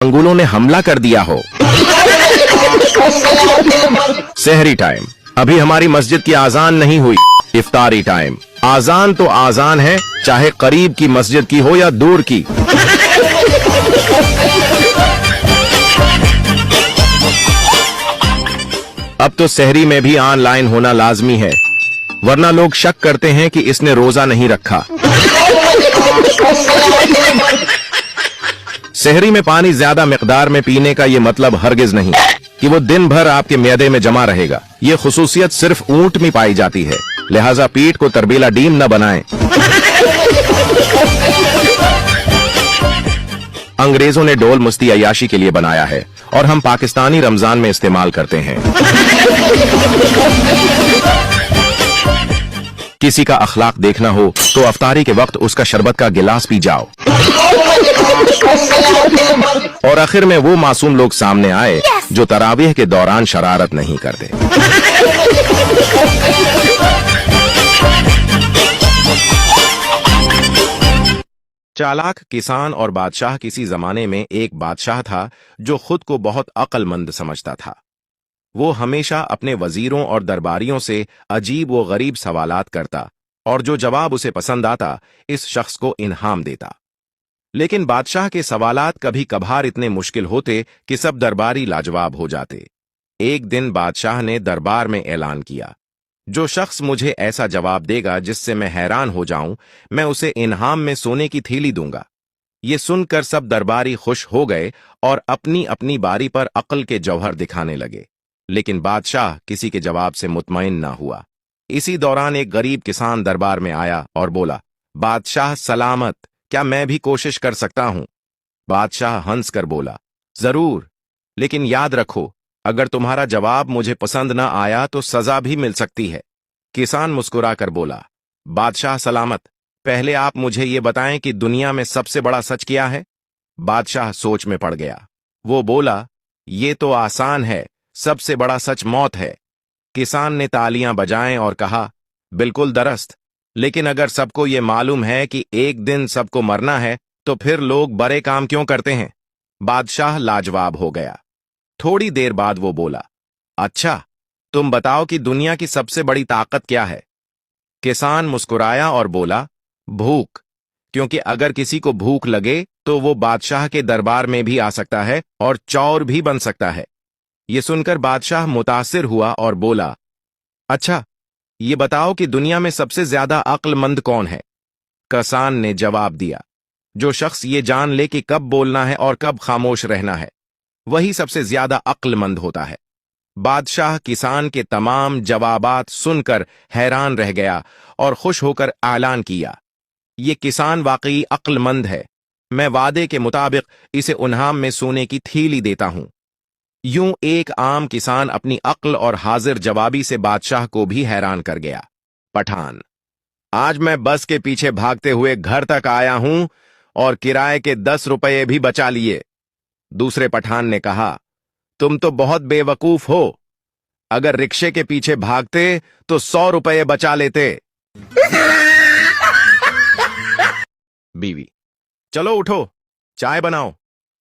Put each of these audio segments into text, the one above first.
मंगोलों ने हमला कर दिया हो। सहरी टाइम, अभी हमारी मस्जिद की आजान नहीं हुई। इफ्तारी टाइम, आजान तो आजान है, चाहे करीब की मस्जिद की हो या दूर की। अब तो सहरी में भी ऑनलाइन होना लाजमी है, वरना लोग शक करते हैं कि इसने रोजा नहीं रखा। सहरी में पानी ज्यादा मिकदार में पीने का ये मतलब हरगिज नहीं कि वो दिन भर आपके मैदे में जमा रहेगा। ये खुसूसियत सिर्फ ऊंट में पाई जाती है, लिहाजा पीठ को तरबीला डीम न बनाएं। अंग्रेजों ने डोल मुस्ती अय्याशी के लिए बनाया है और हम पाकिस्तानी रमजान में इस्तेमाल करते हैं। किसी का अखलाक देखना हो तो अफ्तारी के वक्त उसका शरबत का गिलास पी जाओ और आखिर में वो मासूम लोग सामने आए जो तरावीह के दौरान शरारत नहीं करते। चालाक किसान और बादशाह। किसी जमाने में एक बादशाह था जो खुद को बहुत अक्लमंद समझता था। वो हमेशा अपने वजीरों और दरबारियों से अजीब व गरीब सवालात करता और जो जवाब उसे पसंद आता इस शख्स को इनाम देता। लेकिन बादशाह के सवालात कभी कभार इतने मुश्किल होते कि सब दरबारी लाजवाब हो जाते। एक दिन बादशाह ने दरबार में ऐलान किया, जो शख्स मुझे ऐसा जवाब देगा जिससे मैं हैरान हो जाऊं, मैं उसे इनाम में सोने की थैली दूंगा। ये सुनकर सब दरबारी खुश हो गए और अपनी अपनी बारी पर अक्ल के जौहर दिखाने लगे। लेकिन बादशाह किसी के जवाब से मुतमईन ना हुआ। इसी दौरान एक गरीब किसान दरबार में आया और बोला, बादशाह सलामत, क्या मैं भी कोशिश कर सकता हूं? बादशाह हंस कर बोला, जरूर, लेकिन याद रखो, अगर तुम्हारा जवाब मुझे पसंद ना आया तो सजा भी मिल सकती है। किसान मुस्कुराकर बोला, बादशाह सलामत, पहले आप मुझे ये बताएं कि दुनिया में सबसे बड़ा सच क्या है? बादशाह सोच में पड़ गया। वो बोला, ये तो आसान है, सबसे बड़ा सच मौत है। किसान ने तालियां बजाएं और कहा, बिल्कुल दरस्त, लेकिन अगर सबको ये मालूम है कि एक दिन सबको मरना है तो फिर लोग बड़े काम क्यों करते हैं? बादशाह लाजवाब हो गया। थोड़ी देर बाद वो बोला, अच्छा, तुम बताओ कि दुनिया की सबसे बड़ी ताकत क्या है? किसान मुस्कुराया और बोला, भूख, क्योंकि अगर किसी को भूख लगे तो वो बादशाह के दरबार में भी आ सकता है और चौर भी बन सकता है। ये सुनकर बादशाह मुतासिर हुआ और बोला, अच्छा, ये बताओ कि दुनिया में सबसे ज्यादा अक्लमंद कौन है? किसान ने जवाब दिया, जो शख्स ये जान ले कि कब बोलना है और कब खामोश रहना है, वही सबसे ज्यादा अक्लमंद होता है। बादशाह किसान के तमाम जवाबात सुनकर हैरान रह गया और खुश होकर ऐलान किया, ये किसान वाकई अक्लमंद है। मैं वादे के मुताबिक इसे इनाम में सोने की थैली देता हूं। यूं एक आम किसान अपनी अक्ल और हाजिर जवाबी से बादशाह को भी हैरान कर गया। पठान, आज मैं बस के पीछे भागते हुए घर तक आया हूं और किराए के 10 रुपये भी बचा लिए। दूसरे पठान ने कहा, तुम तो बहुत बेवकूफ हो, अगर रिक्शे के पीछे भागते तो 100 रुपये बचा लेते। बीवी, चलो उठो, चाय बनाओ।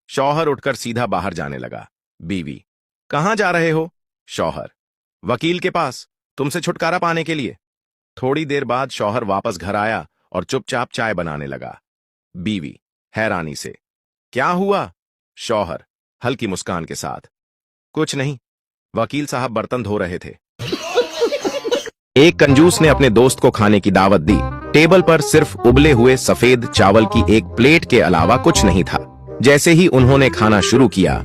शौहर उठकर सीधा बाहर जाने लगा। बीवी, कहां जा रहे हो? शौहर, वकील के पास, तुमसे छुटकारा पाने के लिए। थोड़ी देर बाद शौहर वापस घर आया और चुपचाप चाय बनाने लगा। बीवी हैरानी से, क्या हुआ? शौहर हल्की मुस्कान के साथ, कुछ नहीं, वकील साहब बर्तन धो रहे थे। एक कंजूस ने अपने दोस्त को खाने की दावत दी। टेबल पर सिर्फ उबले हुए सफेद चावल की एक प्लेट के अलावा कुछ नहीं था। जैसे ही उन्होंने खाना शुरू किया,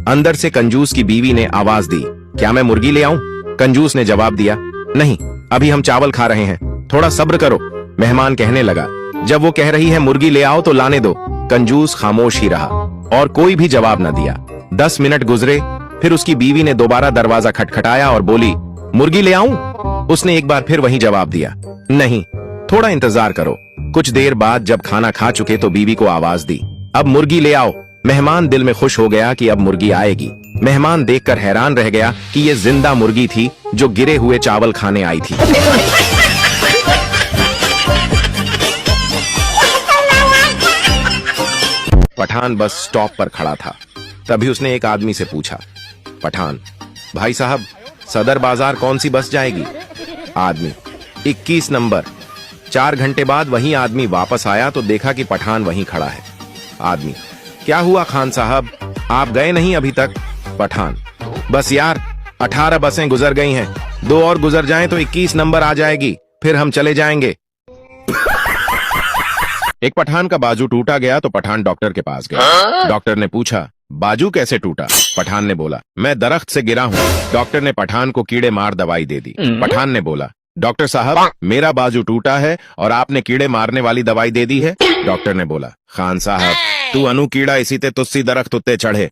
अंदर से कंजूस की बीवी ने आवाज दी, क्या मैं मुर्गी ले आऊं? कंजूस ने जवाब दिया, नहीं, अभी हम चावल खा रहे हैं, थोड़ा सब्र करो। मेहमान कहने लगा, जब वो कह रही है मुर्गी ले आओ तो लाने दो। कंजूस खामोश ही रहा और कोई भी जवाब न दिया। 10 मिनट गुजरे, फिर उसकी बीवी ने दोबारा दरवाजा खटखटाया और बोली, मुर्गी ले आऊं? उसने एक बार फिर वही जवाब दिया, नहीं, थोड़ा इंतजार करो। कुछ देर बाद जब खाना खा चुके तो बीवी को आवाज दी, अब मुर्गी ले आओ। मेहमान दिल में खुश हो गया कि अब मुर्गी आएगी। मेहमान देखकर हैरान रह गया कि ये जिंदा मुर्गी थी जो गिरे हुए चावल खाने आई थी। पठान बस स्टॉप पर खड़ा था। तभी उसने एक आदमी से पूछा। पठान: भाई साहब, सदर बाजार कौन सी बस जाएगी? आदमी: 21 नंबर। 4 घंटे बाद वही आदमी वापस आया तो देखा कि पठान वहीं खड़ा है। आदमी: क्या हुआ खान साहब, आप गए नहीं अभी तक? पठान: बस यार, 18 बसें गुजर गई हैं, 2 और गुजर जाएं तो 21 नंबर आ जाएगी, फिर हम चले जाएंगे। एक पठान का बाजू टूटा गया तो पठान डॉक्टर के पास गया। डॉक्टर ने पूछा, बाजू कैसे टूटा? पठान ने बोला, मैं दरख्त से गिरा हूँ। डॉक्टर ने पठान को कीड़े मार दवाई दे दी। पठान ने बोला, डॉक्टर साहब, मेरा बाजू टूटा है और आपने कीड़े मारने वाली दवाई दे दी है। डॉक्टर ने बोला, खान साहब, तू अनु कीड़ा इसी ते तुस्सी दरख्त उत्ते चढ़े।